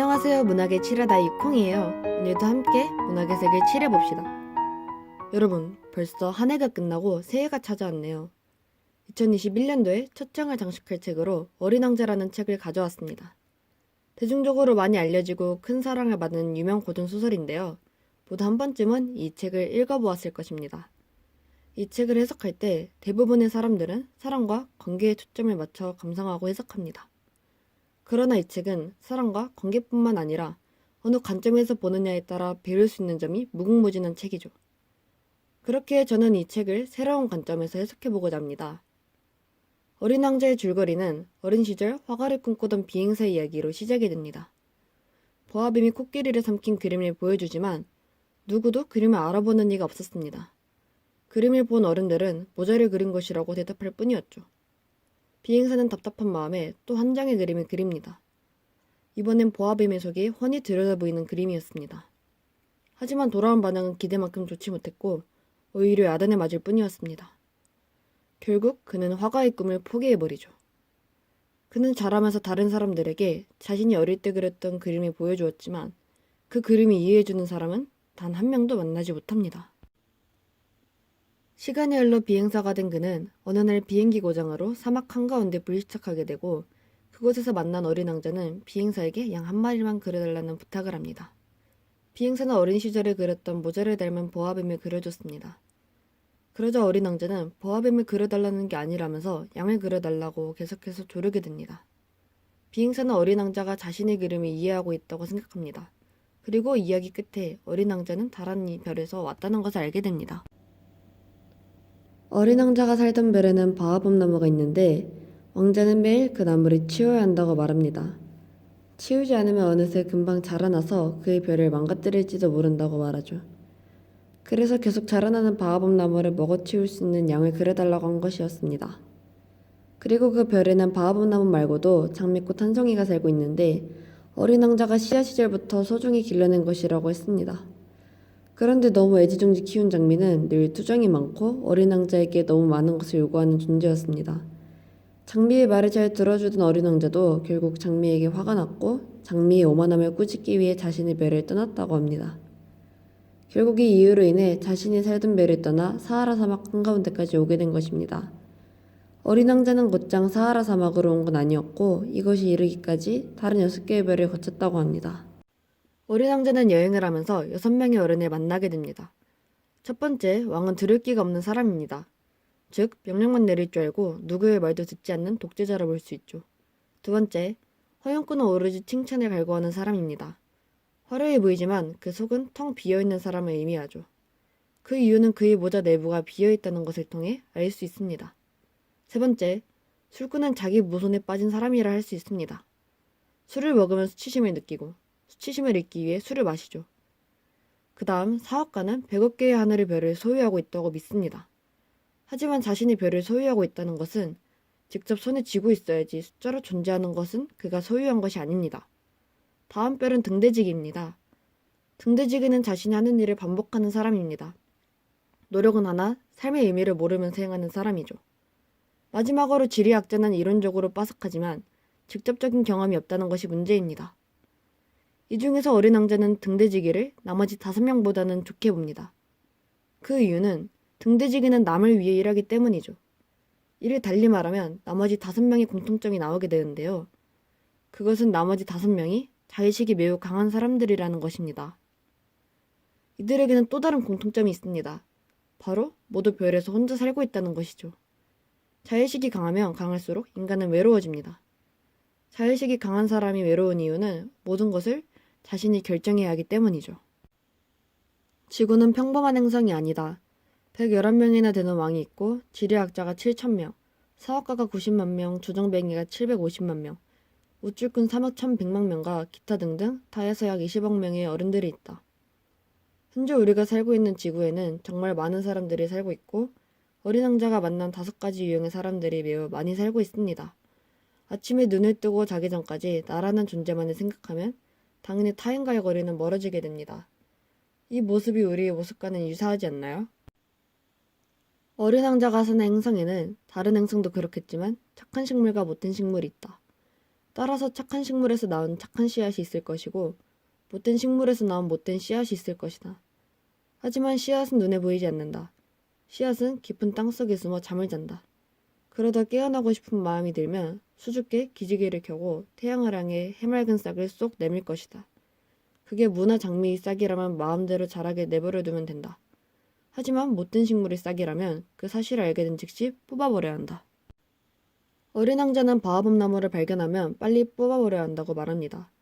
안녕하세요. 문학의 칠하다 이콩이에요. 오늘도 함께 문학의 색을 칠해봅시다. 여러분, 벌써 한 해가 끝나고 새해가 찾아왔네요. 2021년도에 첫 장을 장식할 책으로 어린 왕자라는 책을 가져왔습니다. 대중적으로 많이 알려지고 큰 사랑을 받은 유명 고전소설인데요. 모두 한 번쯤은 이 책을 읽어보았을 것입니다. 이 책을 해석할 때 대부분의 사람들은 사랑과 관계에 초점을 맞춰 감상하고 해석합니다. 그러나 이 책은 사랑과 관계뿐만 아니라 어느 관점에서 보느냐에 따라 배울 수 있는 점이 무궁무진한 책이죠. 그렇게 저는 이 책을 새로운 관점에서 해석해보고자 합니다. 어린 왕자의 줄거리는 어린 시절 화가를 꿈꾸던 비행사의 이야기로 시작이 됩니다. 보아뱀이 코끼리를 삼킨 그림을 보여주지만 누구도 그림을 알아보는 이가 없었습니다. 그림을 본 어른들은 모자를 그린 것이라고 대답할 뿐이었죠. 비행사는 답답한 마음에 또 한 장의 그림을 그립니다. 이번엔 보아뱀의 속이 훤히 들여다 보이는 그림이었습니다. 하지만 돌아온 반응은 기대만큼 좋지 못했고 오히려 야단에 맞을 뿐이었습니다. 결국 그는 화가의 꿈을 포기해버리죠. 그는 자라면서 다른 사람들에게 자신이 어릴 때 그렸던 그림을 보여주었지만 그 그림을 이해해주는 사람은 단 한 명도 만나지 못합니다. 시간이 흘러 비행사가 된 그는 어느 날 비행기 고장으로 사막 한가운데 불시착하게 되고 그곳에서 만난 어린 왕자는 비행사에게 양 한 마리만 그려달라는 부탁을 합니다. 비행사는 어린 시절에 그렸던 모자를 닮은 보아뱀을 그려줬습니다. 그러자 어린 왕자는 보아뱀을 그려달라는 게 아니라면서 양을 그려달라고 계속해서 조르게 됩니다. 비행사는 어린 왕자가 자신의 그림을 이해하고 있다고 생각합니다. 그리고 이야기 끝에 어린 왕자는 다른 별에서 왔다는 것을 알게 됩니다. 어린 왕자가 살던 별에는 바하봄나무가 있는데 왕자는 매일 그 나무를 치워야 한다고 말합니다. 치우지 않으면 어느새 금방 자라나서 그의 별을 망가뜨릴지도 모른다고 말하죠. 그래서 계속 자라나는 바하봄나무를 먹어치울 수 있는 양을 그려달라고 한 것이었습니다. 그리고 그 별에는 바하봄나무 말고도 장미꽃 한 송이가 살고 있는데 어린 왕자가 씨앗 시절부터 소중히 길러낸 것이라고 했습니다. 그런데 너무 애지중지 키운 장미는 늘 투정이 많고 어린 왕자에게 너무 많은 것을 요구하는 존재였습니다. 장미의 말을 잘 들어주던 어린 왕자도 결국 장미에게 화가 났고 장미의 오만함을 꾸짖기 위해 자신의 별을 떠났다고 합니다. 결국 이 이유로 인해 자신이 살던 별을 떠나 사하라 사막 한가운데까지 오게 된 것입니다. 어린 왕자는 곧장 사하라 사막으로 온 건 아니었고 이것이 이르기까지 다른 6개의 별을 거쳤다고 합니다. 어린 왕자는 여행을 하면서 6명의 어른을 만나게 됩니다. 첫 번째, 왕은 들을 기가 없는 사람입니다. 즉, 명령만 내릴 줄 알고 누구의 말도 듣지 않는 독재자라 볼 수 있죠. 두 번째, 허영구는 오로지 칭찬을 갈구하는 사람입니다. 화려해 보이지만 그 속은 텅 비어있는 사람을 의미하죠. 그 이유는 그의 모자 내부가 비어있다는 것을 통해 알 수 있습니다. 세 번째, 술꾼은 자기 모손에 빠진 사람이라 할 수 있습니다. 술을 먹으면 수치심을 느끼고 수치심을 잊기 위해 술을 마시죠. 그 다음 사업가는 100억 개의 하늘의 별을 소유하고 있다고 믿습니다. 하지만 자신의 별을 소유하고 있다는 것은 직접 손에 쥐고 있어야지 숫자로 존재하는 것은 그가 소유한 것이 아닙니다. 다음 별은 등대지기입니다. 등대지기는 자신이 하는 일을 반복하는 사람입니다. 노력은 하나 삶의 의미를 모르면서 행하는 사람이죠. 마지막으로 지리학자는 이론적으로 빠삭하지만 직접적인 경험이 없다는 것이 문제입니다. 이 중에서 어린 왕자는 등대지기를 나머지 5명보다는 좋게 봅니다. 그 이유는 등대지기는 남을 위해 일하기 때문이죠. 이를 달리 말하면 나머지 5명의 공통점이 나오게 되는데요. 그것은 나머지 5명이 자의식이 매우 강한 사람들이라는 것입니다. 이들에게는 또 다른 공통점이 있습니다. 바로 모두 별에서 혼자 살고 있다는 것이죠. 자의식이 강하면 강할수록 인간은 외로워집니다. 자의식이 강한 사람이 외로운 이유는 모든 것을 자신이 결정해야 하기 때문이죠. 지구는 평범한 행성이 아니다. 111명이나 되는 왕이 있고 지리학자가 7,000명, 사업가가 90만 명, 조정뱅이가 750만 명, 우쭐꾼 3억 1,100만 명과 기타 등등 다 해서 약 20억 명의 어른들이 있다. 현재 우리가 살고 있는 지구에는 정말 많은 사람들이 살고 있고 어린 왕자가 만난 5가지 유형의 사람들이 매우 많이 살고 있습니다. 아침에 눈을 뜨고 자기 전까지 나라는 존재만을 생각하면 당연히 타인과의 거리는 멀어지게 됩니다. 이 모습이 우리의 모습과는 유사하지 않나요? 어린 왕자가 사는 행성에는 다른 행성도 그렇겠지만 착한 식물과 못된 식물이 있다. 따라서 착한 식물에서 나온 착한 씨앗이 있을 것이고 못된 식물에서 나온 못된 씨앗이 있을 것이다. 하지만 씨앗은 눈에 보이지 않는다. 씨앗은 깊은 땅속에 숨어 잠을 잔다. 그러다 깨어나고 싶은 마음이 들면 수줍게 기지개를 켜고 태양을 향해 해맑은 싹을 쏙 내밀 것이다. 그게 무나 장미의 싹이라면 마음대로 자라게 내버려 두면 된다. 하지만 못된 식물의 싹이라면 그 사실을 알게 된 즉시 뽑아버려야 한다. 어린 왕자는 바오밥나무를 발견하면 빨리 뽑아버려야 한다고 말합니다.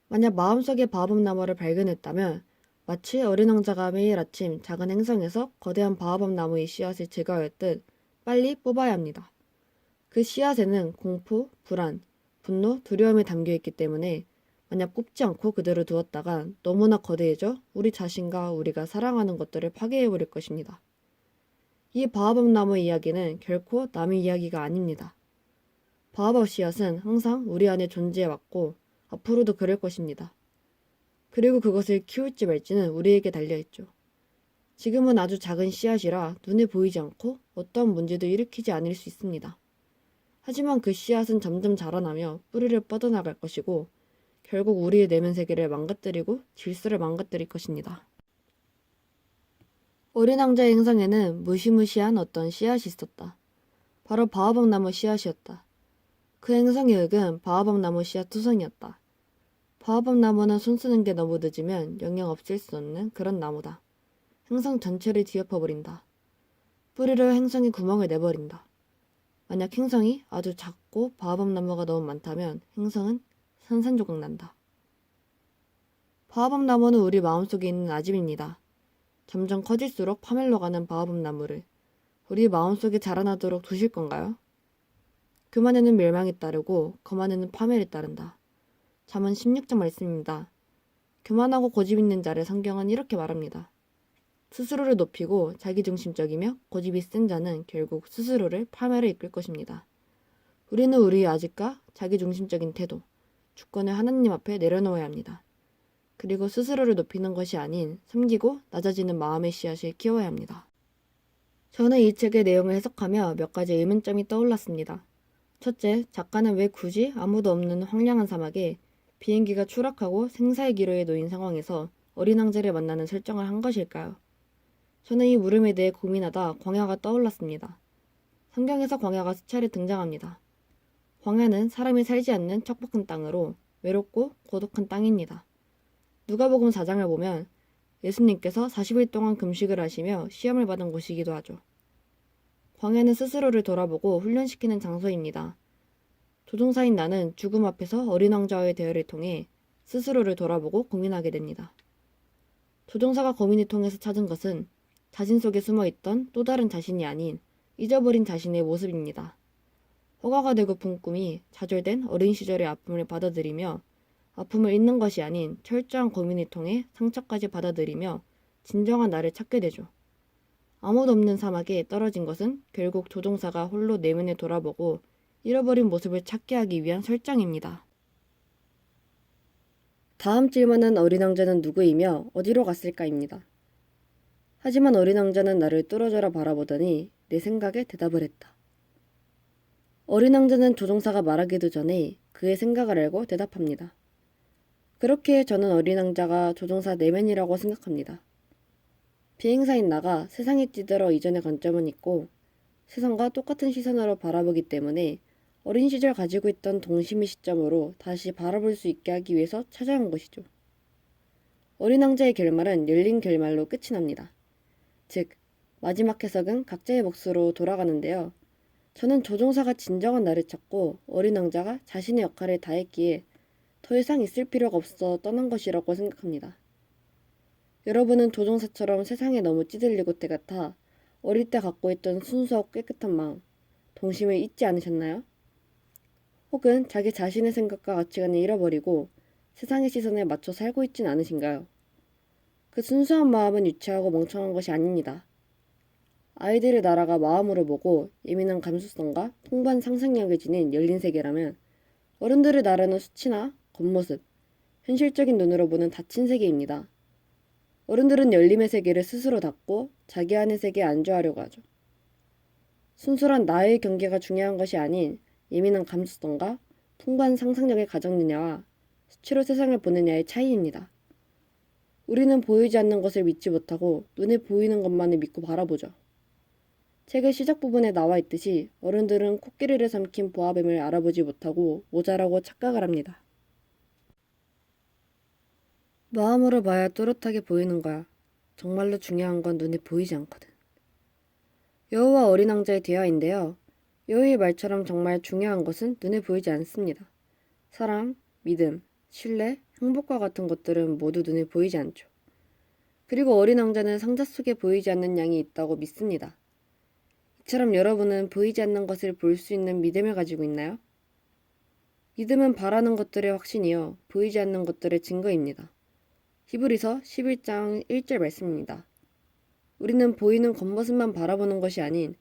만약 마음속에 바오밥나무를 발견했다면 마치 어린 왕자가 매일 아침 작은 행성에서 거대한 바오밥나무의 씨앗을 제거하였듯 빨리 뽑아야 합니다. 그 씨앗에는 공포, 불안, 분노, 두려움이 담겨있기 때문에 만약 뽑지 않고 그대로 두었다간 너무나 거대해져 우리 자신과 우리가 사랑하는 것들을 파괴해버릴 것입니다. 이 바오밥 나무의 이야기는 결코 남의 이야기가 아닙니다. 바오밥 씨앗은 항상 우리 안에 존재해왔고 앞으로도 그럴 것입니다. 그리고 그것을 키울지 말지는 우리에게 달려있죠. 지금은 아주 작은 씨앗이라 눈에 보이지 않고 어떤 문제도 일으키지 않을 수 있습니다. 하지만 그 씨앗은 점점 자라나며 뿌리를 뻗어나갈 것이고 결국 우리의 내면 세계를 망가뜨리고 질서를 망가뜨릴 것입니다. 어린 왕자의 행성에는 무시무시한 어떤 씨앗이 있었다. 바로 바오밥 나무 씨앗이었다. 그 행성의 흙은 바오밥 나무 씨앗 투성이었다. 바오밥 나무는 손 쓰는 게 너무 늦으면 영영 없앨 수 없는 그런 나무다. 행성 전체를 뒤엎어버린다. 뿌리로 행성에 구멍을 내버린다. 만약 행성이 아주 작고 바오밥 나무가 너무 많다면 행성은 산산조각 난다. 바오밥 나무는 우리 마음속에 있는 아집입니다. 점점 커질수록 파멸로가는 바오밥 나무를 우리 마음속에 자라나도록 두실 건가요? 교만에는 멸망이 따르고 거만에는 파멸이 따른다. 잠언 16장 말씀입니다. 교만하고 고집 있는 자를 성경은 이렇게 말합니다. 스스로를 높이고 자기중심적이며 고집이 센 자는 결국 스스로를 파멸에 이끌 것입니다. 우리는 우리의 아집과 자기중심적인 태도, 주권을 하나님 앞에 내려놓아야 합니다. 그리고 스스로를 높이는 것이 아닌 섬기고 낮아지는 마음의 씨앗을 키워야 합니다. 저는 이 책의 내용을 해석하며 몇 가지 의문점이 떠올랐습니다. 첫째, 작가는 왜 굳이 아무도 없는 황량한 사막에 비행기가 추락하고 생사의 기로에 놓인 상황에서 어린 왕자를 만나는 설정을 한 것일까요? 저는 이 물음에 대해 고민하다 광야가 떠올랐습니다. 성경에서 광야가 수차례 등장합니다. 광야는 사람이 살지 않는 척박한 땅으로 외롭고 고독한 땅입니다. 누가복음 4장을 보면 예수님께서 40일 동안 금식을 하시며 시험을 받은 곳이기도 하죠. 광야는 스스로를 돌아보고 훈련시키는 장소입니다. 조종사인 나는 죽음 앞에서 어린 왕자와의 대화를 통해 스스로를 돌아보고 고민하게 됩니다. 조종사가 고민을 통해서 찾은 것은 자신 속에 숨어있던 또 다른 자신이 아닌 잊어버린 자신의 모습입니다. 허가가 되고픈 꿈이 좌절된 어린 시절의 아픔을 받아들이며 아픔을 잊는 것이 아닌 철저한 고민을 통해 상처까지 받아들이며 진정한 나를 찾게 되죠. 아무도 없는 사막에 떨어진 것은 결국 조종사가 홀로 내면을 돌아보고 잃어버린 모습을 찾게 하기 위한 설정입니다. 다음 질문은 어린 왕자는 누구이며 어디로 갔을까입니다. 하지만 어린 왕자는 나를 뚫어져라 바라보더니 내 생각에 대답을 했다. 어린 왕자는 조종사가 말하기도 전에 그의 생각을 알고 대답합니다. 그렇게 저는 어린 왕자가 조종사 내면이라고 생각합니다. 비행사인 나가 세상에 찌들어 이전의 관점은 있고 세상과 똑같은 시선으로 바라보기 때문에 어린 시절 가지고 있던 동심의 시점으로 다시 바라볼 수 있게 하기 위해서 찾아온 것이죠. 어린 왕자의 결말은 열린 결말로 끝이 납니다. 즉, 마지막 해석은 각자의 몫으로 돌아가는데요. 저는 조종사가 진정한 나를 찾고 어린 왕자가 자신의 역할을 다했기에 더 이상 있을 필요가 없어 떠난 것이라고 생각합니다. 여러분은 조종사처럼 세상에 너무 찌들릴 것 같아 어릴 때 갖고 있던 순수하고 깨끗한 마음, 동심을 잊지 않으셨나요? 혹은 자기 자신의 생각과 가치관을 잃어버리고 세상의 시선에 맞춰 살고 있진 않으신가요? 그 순수한 마음은 유치하고 멍청한 것이 아닙니다. 아이들의 나라가 마음으로 보고 예민한 감수성과 풍부한 상상력을 지닌 열린 세계라면 어른들의 나라는 수치나 겉모습, 현실적인 눈으로 보는 닫힌 세계입니다. 어른들은 열림의 세계를 스스로 닫고 자기 안의 세계에 안주하려고 하죠. 순수한 나의 경계가 중요한 것이 아닌 예민한 감수성과 풍부한 상상력을 가졌느냐와 수치로 세상을 보느냐의 차이입니다. 우리는 보이지 않는 것을 믿지 못하고 눈에 보이는 것만을 믿고 바라보죠. 책의 시작 부분에 나와 있듯이 어른들은 코끼리를 삼킨 보아뱀을 알아보지 못하고 모자라고 착각을 합니다. 마음으로 봐야 또렷하게 보이는 거야. 정말로 중요한 건 눈에 보이지 않거든. 여우와 어린 왕자의 대화인데요. 여우의 말처럼 정말 중요한 것은 눈에 보이지 않습니다. 사랑, 믿음, 신뢰, 행복과 같은 것들은 모두 눈에 보이지 않죠. 그리고 어린 왕자는 상자 속에 보이지 않는 양이 있다고 믿습니다. 이처럼 여러분은 보이지 않는 것을 볼 수 있는 믿음을 가지고 있나요? 믿음은 바라는 것들의 확신이요, 보이지 않는 것들의 증거입니다. 히브리서 11장 1절 말씀입니다. 우리는 보이는 겉모습만 바라보는 것이 아닌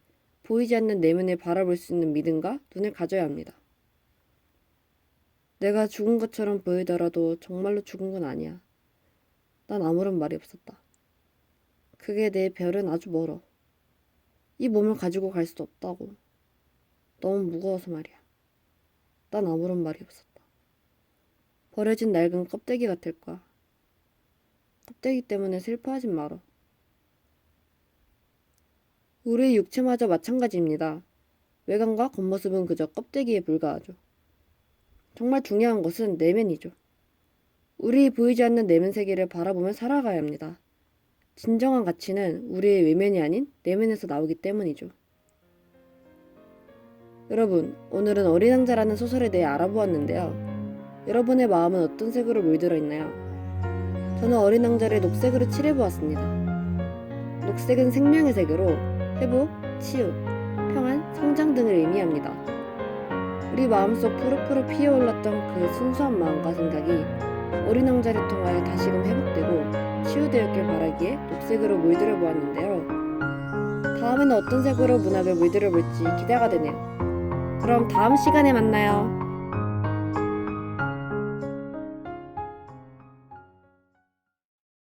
보이지 않는 내면을 바라볼 수 있는 믿음과 눈을 가져야 합니다. 내가 죽은 것처럼 보이더라도 정말로 죽은 건 아니야. 난 아무런 말이 없었다. 그게 내 별은 아주 멀어. 이 몸을 가지고 갈 수도 없다고. 너무 무거워서 말이야. 난 아무런 말이 없었다. 버려진 낡은 껍데기 같을 거야. 껍데기 때문에 슬퍼하진 말어. 우리의 육체마저 마찬가지입니다. 외관과 겉모습은 그저 껍데기에 불과하죠. 정말 중요한 것은 내면이죠. 우리 보이지 않는 내면 세계를 바라보며 살아가야 합니다. 진정한 가치는 우리의 외면이 아닌 내면에서 나오기 때문이죠. 여러분, 오늘은 어린 왕자라는 소설에 대해 알아보았는데요. 여러분의 마음은 어떤 색으로 물들어 있나요? 저는 어린 왕자를 녹색으로 칠해보았습니다. 녹색은 생명의 색으로 회복, 치유, 평안, 성장 등을 의미합니다. 우리 마음속 푸르푸르 피어올랐던 그 순수한 마음과 생각이 어린 왕자를 통하여 다시금 회복되고 치유되었길 바라기에 녹색으로 물들여 보았는데요. 다음에는 어떤 색으로 문학을 물들여 볼지 기대가 되네요. 그럼 다음 시간에 만나요.